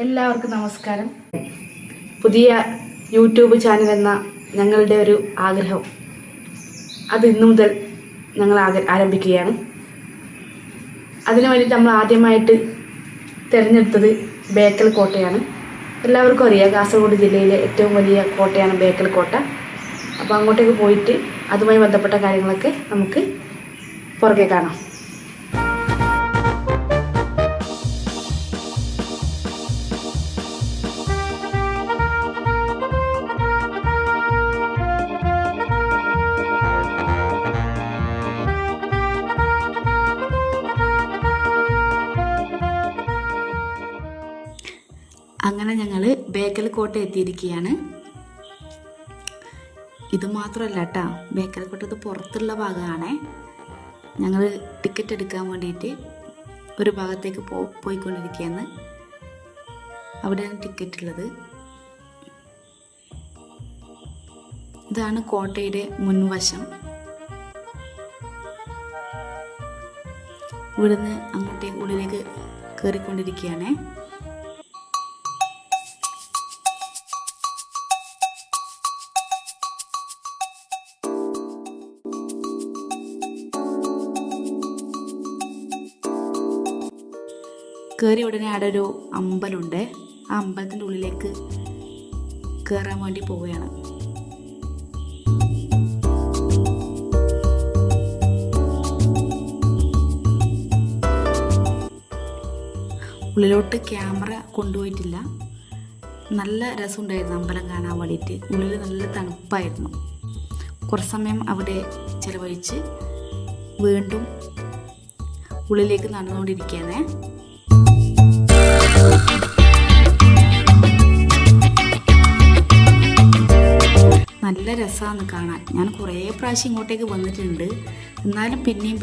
എല്ലാവർക്കും നമസ്കാരം. പുതിയ യൂട്യൂബ് ചാനൽ എന്ന ഞങ്ങളുടെ ഒരു ആഗ്രഹം അത് ഇന്നു മുതൽ ഞങ്ങൾ ആരംഭിക്കുകയാണ്. അതിനു വേണ്ടിയിട്ട് നമ്മൾ ആദ്യമായിട്ട് തിരഞ്ഞെടുത്തത് ബേക്കൽ കോട്ടയാണ്. എല്ലാവർക്കും അറിയാം, കാസർഗോഡ് ജില്ലയിലെ ഏറ്റവും വലിയ കോട്ടയാണ് ബേക്കൽ കോട്ട. അപ്പോൾ അങ്ങോട്ടേക്ക് പോയിട്ട് അതുമായി ബന്ധപ്പെട്ട കാര്യങ്ങളൊക്കെ നമുക്ക് പുറകെ കാണാം. അങ്ങനെ ഞങ്ങൾ ബേക്കൽ കോട്ട എത്തിയിരിക്കുകയാണ്. ഇത് മാത്രമല്ല കേട്ടോ, ബേക്കൽ കോട്ടത്ത് പുറത്തുള്ള ഭാഗമാണ്. ഞങ്ങൾ ടിക്കറ്റ് എടുക്കാൻ വേണ്ടിയിട്ട് ഒരു ഭാഗത്തേക്ക് പോയിക്കൊണ്ടിരിക്കുകയാണ്. അവിടെയാണ് ടിക്കറ്റ് ഉള്ളത്. ഇതാണ് കോട്ടയുടെ മുൻവശം. ഇവിടുന്ന് അങ്ങോട്ടേക്ക് ഉള്ളിലേക്ക് കയറിക്കൊണ്ടിരിക്കുകയാണ്. കയറി ഉടനെ അവിടെ ഒരു അമ്പലമുണ്ട്. ആ അമ്പലത്തിൻ്റെ ഉള്ളിലേക്ക് കയറാൻ വേണ്ടി പോവുകയാണ്. ഉള്ളിലോട്ട് ക്യാമറ കൊണ്ടുപോയിട്ടില്ല. നല്ല രസമുണ്ടായിരുന്നു അമ്പലം കാണാൻ വേണ്ടിയിട്ട്. ഉള്ളിൽ നല്ല തണുപ്പായിരുന്നു. കുറച്ച് സമയം അവിടെ ചിലവഴിച്ച് വീണ്ടും ഉള്ളിലേക്ക് നടന്നുകൊണ്ടിരിക്കുകയാണ്. നല്ല രസമാണ് കാണാൻ. ഞാൻ കുറേ പ്രാവശ്യം ഇങ്ങോട്ടേക്ക് വന്നിട്ടുണ്ട്. എന്നാലും പിന്നെയും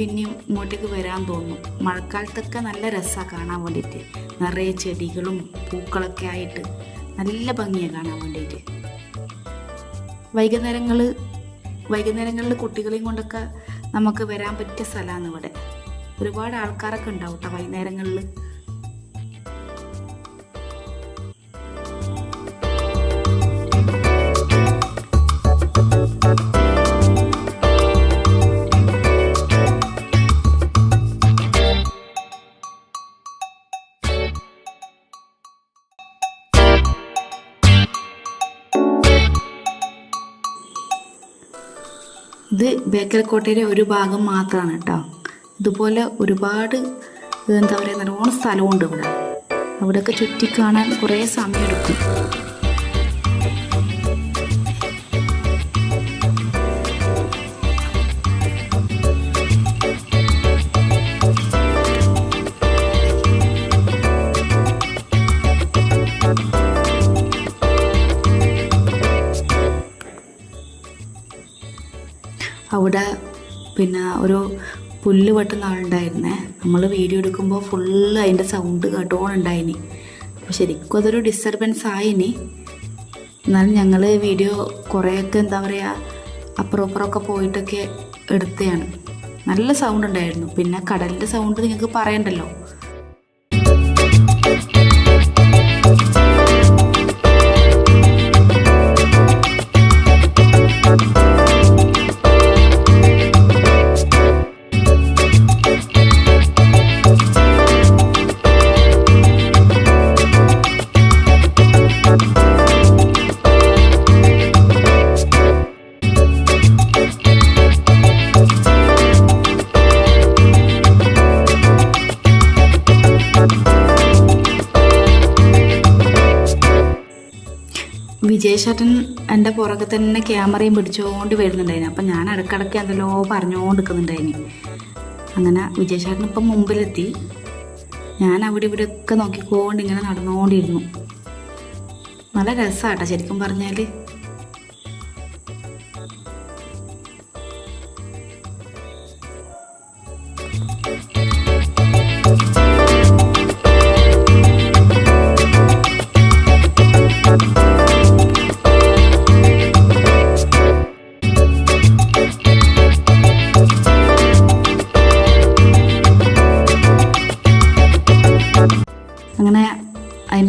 ഇങ്ങോട്ടേക്ക് വരാൻ തോന്നും. മഴക്കാലത്തൊക്കെ നല്ല രസമാണ് കാണാൻ വേണ്ടിയിട്ട്. നിറയെ ചെടികളും പൂക്കളൊക്കെ ആയിട്ട് നല്ല ഭംഗിയാണ് കാണാൻ വേണ്ടിയിട്ട്. വൈകുന്നേരങ്ങളിൽ കുട്ടികളെയും കൊണ്ടൊക്കെ നമുക്ക് വരാൻ പറ്റിയ സ്ഥലമാണ് ഇവിടെ. ഒരുപാട് ആൾക്കാരൊക്കെ ഉണ്ടാവും കേട്ടോ വൈകുന്നേരങ്ങളിൽ. ഇത് ബേക്കൽ കോട്ടയുടെ ഒരു ഭാഗം മാത്രമാണ് കേട്ടോ. ഇതുപോലെ ഒരുപാട് നല്ലോണം സ്ഥലമുണ്ട് ഇവിടെ. അവിടെയൊക്കെ ചുറ്റിക്കാണാൻ കുറേ സമയമെടുക്കും. അവിടെ ഒരു പുല്ല് വെട്ടുന്ന ആളുണ്ടായിരുന്നേ. നമ്മൾ വീഡിയോ എടുക്കുമ്പോൾ ഫുള്ള് അതിൻ്റെ സൗണ്ട് കേട്ടോണ്ടുണ്ടായിനി. അപ്പോൾ ശരിക്കും അതൊരു ഡിസ്റ്റർബൻസ് ആയിനി. എന്നാലും ഞങ്ങൾ വീഡിയോ കുറേയൊക്കെ അപ്പുറം ഇപ്പുറമൊക്കെ പോയിട്ടൊക്കെ എടുത്തതാണ്. നല്ല സൗണ്ട് ഉണ്ടായിരുന്നു. പിന്നെ കടലിൻ്റെ സൗണ്ട് നിങ്ങൾക്ക് പറയണ്ടല്ലോ. വിജയശേട്ടൻ എൻ്റെ പുറകെ തന്നെ ക്യാമറയും പിടിച്ചുകൊണ്ട് വരുന്നുണ്ടായിരുന്നു. അപ്പം ഞാൻ ഇടയ്ക്കിടയ്ക്ക് എന്തെല്ലോ പറഞ്ഞുകൊണ്ട് നിൽക്കുന്നുണ്ടായിന്. അങ്ങനെ വിജയശേട്ടൻ ഇപ്പം മുമ്പിലെത്തി. ഞാൻ അവിടെ ഇവിടെയൊക്കെ നോക്കിക്കൊണ്ട് ഇങ്ങനെ നടന്നുകൊണ്ടിരുന്നു. നല്ല രസമാട്ടോ ശരിക്കും പറഞ്ഞാൽ.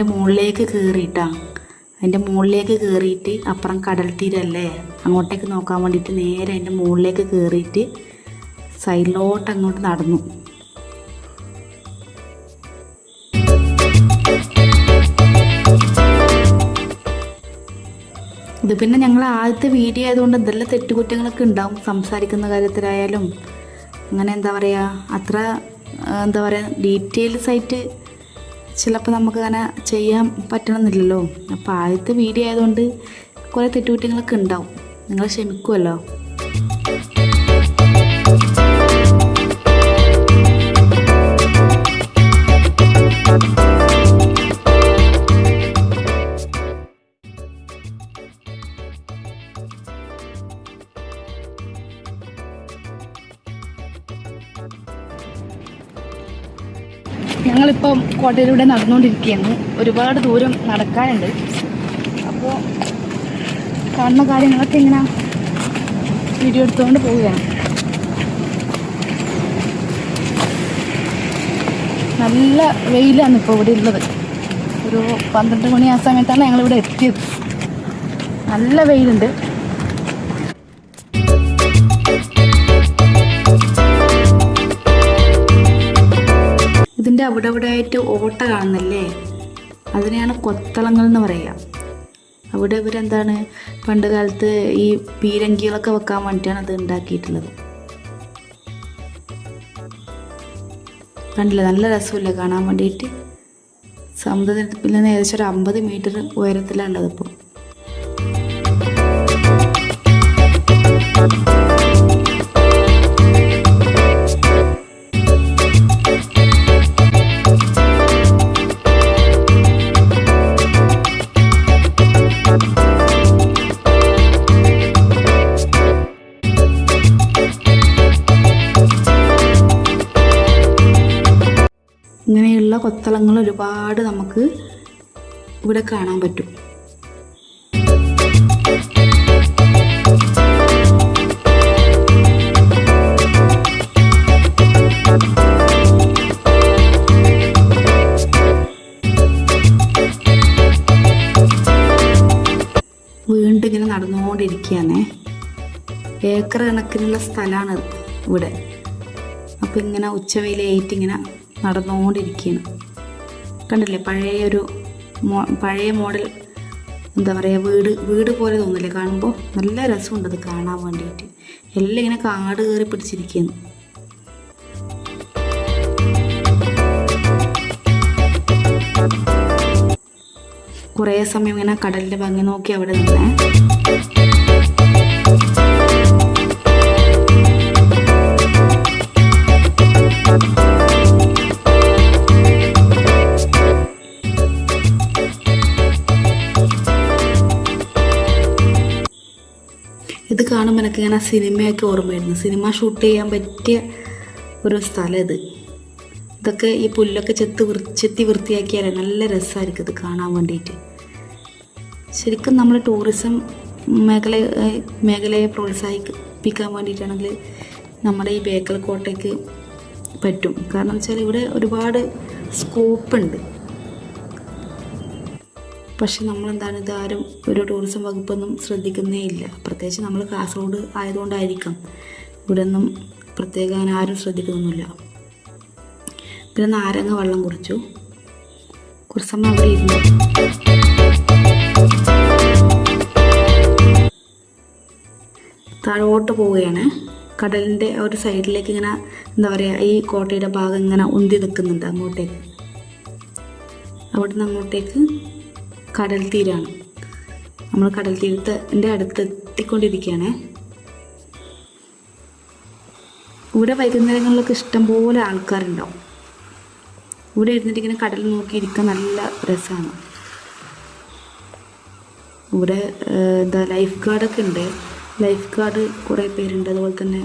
അതിൻ്റെ മുകളിലേക്ക് കയറിയിട്ടാ, അതിൻ്റെ മുകളിലേക്ക് കയറിയിട്ട് അപ്പുറം കടൽ തീരല്ലേ, അങ്ങോട്ടേക്ക് നോക്കാൻ വേണ്ടിയിട്ട് നേരെ അതിൻ്റെ മുകളിലേക്ക് കയറിയിട്ട് സൈഡിലോട്ട് അങ്ങോട്ട് നടന്നു. ഇത് പിന്നെ ഞങ്ങൾ ആദ്യത്തെ വീഡിയോ ആയതുകൊണ്ട് എന്തെല്ലാം തെറ്റുകുറ്റങ്ങളൊക്കെ ഉണ്ടാവും, സംസാരിക്കുന്ന കാര്യത്തിലായാലും അങ്ങനെ എന്താ പറയുക, അത്ര എന്താ പറയുക ഡീറ്റെയിൽസ് ആയിട്ട് ചിലപ്പോൾ നമുക്ക് അങ്ങനെ ചെയ്യാൻ പറ്റണമെന്നില്ലല്ലോ. അപ്പോൾ ആദ്യത്തെ വീഡിയോ ആയതുകൊണ്ട് കുറേ തെറ്റുകുറ്റങ്ങളൊക്കെ ഉണ്ടാവും, നിങ്ങൾ ക്ഷമിക്കുമല്ലോ. ഞങ്ങളിപ്പം കോട്ടയിലൂടെ നടന്നുകൊണ്ടിരിക്കുകയാണ്. ഒരുപാട് ദൂരം നടക്കാനുണ്ട്. അപ്പോൾ കാണുന്ന കാര്യങ്ങളൊക്കെ ഇങ്ങനെ വീഡിയോ എടുത്തുകൊണ്ട് പോവുകയാണ്. നല്ല വെയിലാണ് ഇപ്പോൾ ഇവിടെ ഉള്ളത്. ഒരു 12 മണി ആ സമയത്താണ് ഞങ്ങളിവിടെ എത്തിയത്. നല്ല വെയിലുണ്ട്. ഇതിൻ്റെ അവിടെ അവിടെ ആയിട്ട് ഓട്ട കാണുന്നല്ലേ, അതിനെയാണ് കൊത്തളങ്ങൾ എന്ന് പറയുക. അവിടെ ഇവരെന്താണ് പണ്ട് കാലത്ത് ഈ പീരങ്കികളൊക്കെ വെക്കാൻ വേണ്ടിയിട്ടാണ് അത് ഉണ്ടാക്കിയിട്ടുള്ളത്. കണ്ടില്ലേ, നല്ല രസമില്ലേ കാണാൻ വേണ്ടിയിട്ട്. സമുദ്രത്തിൽ നിന്ന് ഏകദേശം ഒരു 50 മീറ്റർ ഉയരത്തിലാണുള്ളത് ഇപ്പോൾ. ഇങ്ങനെയുള്ള കൊത്തളങ്ങൾ ഒരുപാട് നമുക്ക് ഇവിടെ കാണാൻ പറ്റും. വീണ്ടും ഇങ്ങനെ നടന്നുകൊണ്ടിരിക്കുകയാണേ. ഏക്കർ കണക്കിനുള്ള സ്ഥലമാണ് ഇവിടെ. അപ്പോൾ ഇങ്ങനെ ഉച്ചവെയിലായിട്ട് ഇങ്ങനെ നടന്നുകൊണ്ടിരിക്കുകയാണ്. കണ്ടില്ലേ, പഴയ മോഡൽ എന്താ പറയുക വീട് പോലെ തോന്നില്ലേ കാണുമ്പോൾ. നല്ല രസമുണ്ട് അത് കാണാൻ വേണ്ടിയിട്ട്. എല്ലാം ഇങ്ങനെ കാട് കയറി പിടിച്ചിരിക്കുകയാണ്. കുറേ സമയം ഇങ്ങനെ കടലിൻ്റെ ഭംഗി നോക്കി അവിടെ നിന്നേ. ഇത് കാണുമ്പോൾ എനിക്കിങ്ങനെ സിനിമയൊക്കെ ഓർമ്മ വരുന്നു. സിനിമ ഷൂട്ട് ചെയ്യാൻ പറ്റിയ ഒരു സ്ഥലം ഇത്. ഇതൊക്കെ ഈ പുല്ലൊക്കെ ചെത്തി വൃത്തിയാക്കിയാലേ നല്ല രസമായിരിക്കും ഇത് കാണാൻ വേണ്ടിയിട്ട്. ശരിക്കും നമ്മൾ ടൂറിസം മേഖലയെ പ്രോത്സാഹിപ്പിക്കാൻ വേണ്ടിയിട്ടാണെങ്കിൽ നമ്മുടെ ഈ ബേക്കൽ കോട്ടയ്ക്ക് പറ്റും. കാരണം വെച്ചാൽ ഇവിടെ ഒരുപാട് സ്കോപ്പുണ്ട്. പക്ഷെ നമ്മളെന്താണ്, ഇതാരും ഒരു ടൂറിസം വകുപ്പൊന്നും ശ്രദ്ധിക്കുന്നേ ഇല്ല. പ്രത്യേകിച്ച് നമ്മൾ കാസർഗോഡ് ആയതുകൊണ്ടായിരിക്കാം ഇവിടെ ഒന്നും പ്രത്യേകം ആരും ശ്രദ്ധിക്കുന്നൊന്നുമില്ല. പിന്നെ നാരങ്ങ വെള്ളം കുടിച്ചു. കുറച്ച് സമയം അവിടെ ഇരുന്നു. താഴോട്ട് പോവുകയാണ്. കടലിൻ്റെ ഒരു സൈഡിലേക്ക് ഇങ്ങനെ എന്താ പറയുക, ഈ കോട്ടയുടെ ഭാഗം ഇങ്ങനെ ഉന്തി നിൽക്കുന്നുണ്ട് അങ്ങോട്ടേക്ക്. അവിടെ നിന്ന് അങ്ങോട്ടേക്ക് കടൽ തീരാണ്. നമ്മൾ കടൽ തീരത്തിൻ്റെ അടുത്ത് എത്തിക്കൊണ്ടിരിക്കുകയാണ്. ഇവിടെ വൈകുന്നേരങ്ങളിലൊക്കെ ഇഷ്ടംപോലെ ആൾക്കാരുണ്ടാവും. ഇവിടെ ഇരുന്നിട്ട് ഇങ്ങനെ കടൽ നോക്കിയിരിക്കാൻ നല്ല രസമാണ്. ഇവിടെ എന്താ ലൈഫ് ഗാർഡൊക്കെ ഉണ്ട്. ലൈഫ് ഗാർഡ് കുറേ പേരുണ്ട്. അതുപോലെ തന്നെ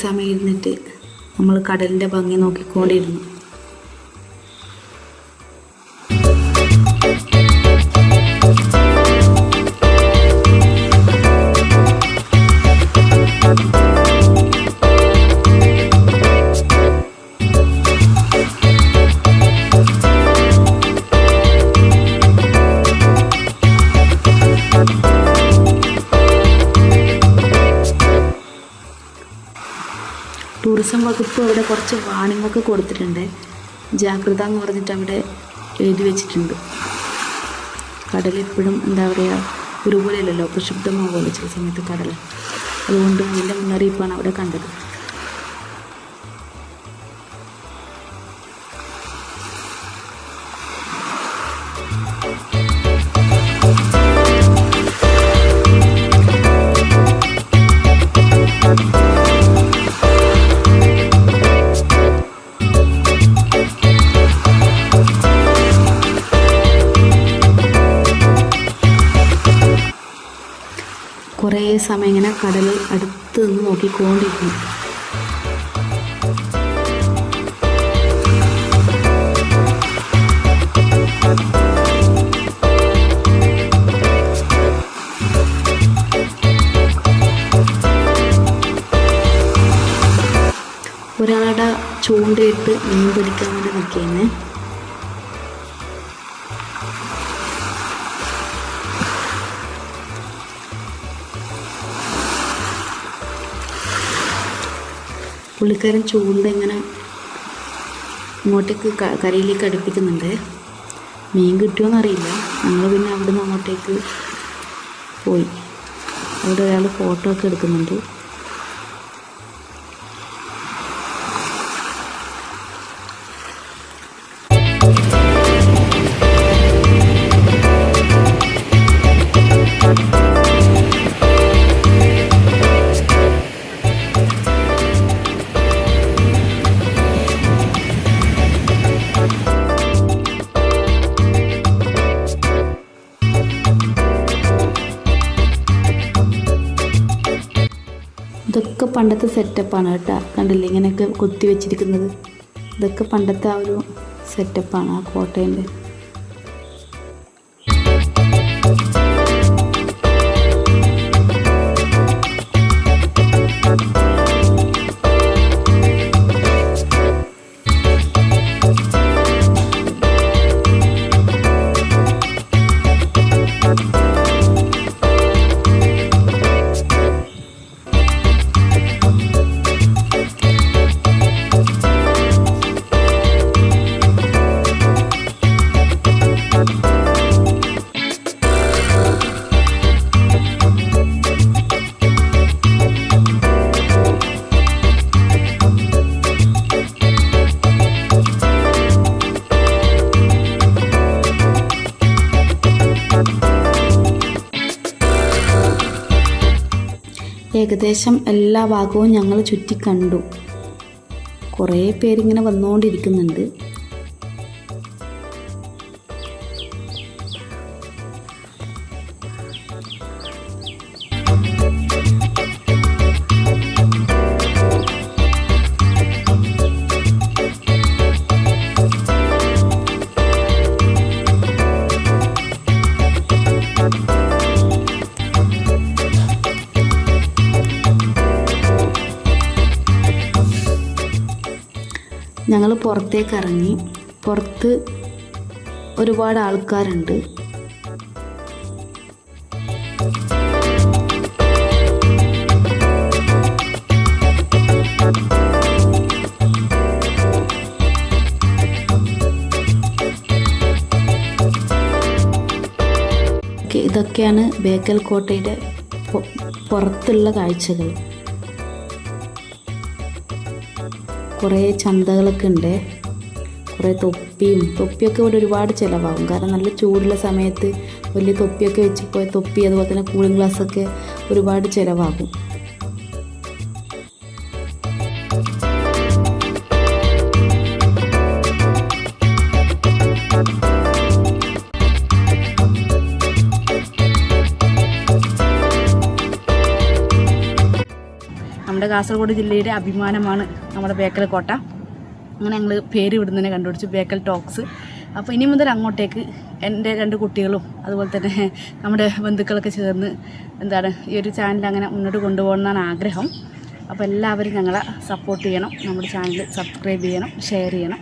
സമയം ഇരുന്നിട്ട് നമ്മൾ കടലിൻ്റെ ഭംഗി നോക്കിക്കൊണ്ടിരുന്നു. ടൂറിസം വകുപ്പ് അവിടെ കുറച്ച് വാണിംഗൊക്കെ കൊടുത്തിട്ടുണ്ട്. ജാഗ്രത എന്ന് പറഞ്ഞിട്ട് അവിടെ എഴുതി വെച്ചിട്ടുണ്ട്. കടലെപ്പോഴും എന്താ പറയുക, ഒരുപോലെയല്ലല്ലോ, പ്രക്ഷുബ്ധമാവുമല്ലോ ചില സമയത്ത് കടൽ. അതുകൊണ്ട് അതിൻ്റെ മുന്നറിയിപ്പാണ് അവിടെ കണ്ടത്. കുറേ സമയം ഇങ്ങനെ കടൽ അടുത്ത് നിന്ന് നോക്കിക്കൊണ്ടിരിക്കുന്നു. ഒരാളുടെ ചൂണ്ടയിട്ട് മീൻ പിടിക്കാൻ വേണ്ടി നിൽക്കുകയാണ്. പുള്ളിക്കാരൻ ചൂണ്ട ഇങ്ങനെ ഇങ്ങോട്ടേക്ക് കരയിലേക്ക് അടുപ്പിക്കുന്നുണ്ട്. മീൻ കിട്ടുമോയെന്നറിയില്ല. ഞങ്ങൾ പിന്നെ അവിടെ നിന്ന് അങ്ങോട്ടേക്ക് പോയി. അവിടെ ഒരാൾ ഫോട്ടോ ഒക്കെ എടുക്കുന്നുണ്ട്. ഇതൊക്കെ പണ്ടത്തെ സെറ്റപ്പാണ് കേട്ടോ. കണ്ടില്ലേ ഇങ്ങനെയൊക്കെ കൊത്തി വെച്ചിരിക്കുന്നത്? ഇതൊക്കെ പണ്ടത്തെ ആ ഒരു സെറ്റപ്പാണ് ആ കോട്ടേൻ്റെ. ഏകദേശം എല്ലാ ഭാഗവും ഞങ്ങൾ ചുറ്റിക്കണ്ടു. കുറേ പേരിങ്ങനെ വന്നുകൊണ്ടിരിക്കുന്നുണ്ട്. ഞങ്ങൾ പുറത്തേക്ക് ഇറങ്ങി. പുറത്ത് ഒരുപാട് ആൾക്കാരുണ്ട്. ഇതൊക്കെയാണ് ബേക്കൽ കോട്ടയുടെ പുറത്തുള്ള കാഴ്ചകൾ. കുറേ ചന്തകളൊക്കെ ഉണ്ട്. കുറേ തൊപ്പിയൊക്കെ ഇവിടെ ഒരുപാട് ചിലവാകും. കാരണം നല്ല ചൂടുള്ള സമയത്ത് വലിയ തൊപ്പിയൊക്കെ വെച്ച് പോയ തൊപ്പി, അതുപോലെ തന്നെ കൂളിംഗ് ഗ്ലാസ്സൊക്കെ ഒരുപാട് ചിലവാകും. നമ്മുടെ നമ്മുടെ കാസർഗോഡ് ജില്ലയുടെ അഭിമാനമാണ് നമ്മുടെ ബേക്കൽ കോട്ട. അങ്ങനെ ഞങ്ങൾ പേര് ഇവിടുന്ന് കണ്ടുപിടിച്ചു, ബേക്കൽ ടോക്സ്. അപ്പോൾ ഇനി മുതൽ അങ്ങോട്ടേക്ക് എൻ്റെ 2 കുട്ടികളും അതുപോലെ തന്നെ നമ്മുടെ ബന്ധുക്കളൊക്കെ ചേർന്ന് ഈ ഒരു ചാനൽ അങ്ങനെ മുന്നോട്ട് കൊണ്ടുപോകണമെന്നാണ് ആഗ്രഹം. അപ്പോൾ എല്ലാവരും ഞങ്ങളെ സപ്പോർട്ട് ചെയ്യണം, നമ്മുടെ ചാനൽ സബ്സ്ക്രൈബ് ചെയ്യണം, ഷെയർ ചെയ്യണം.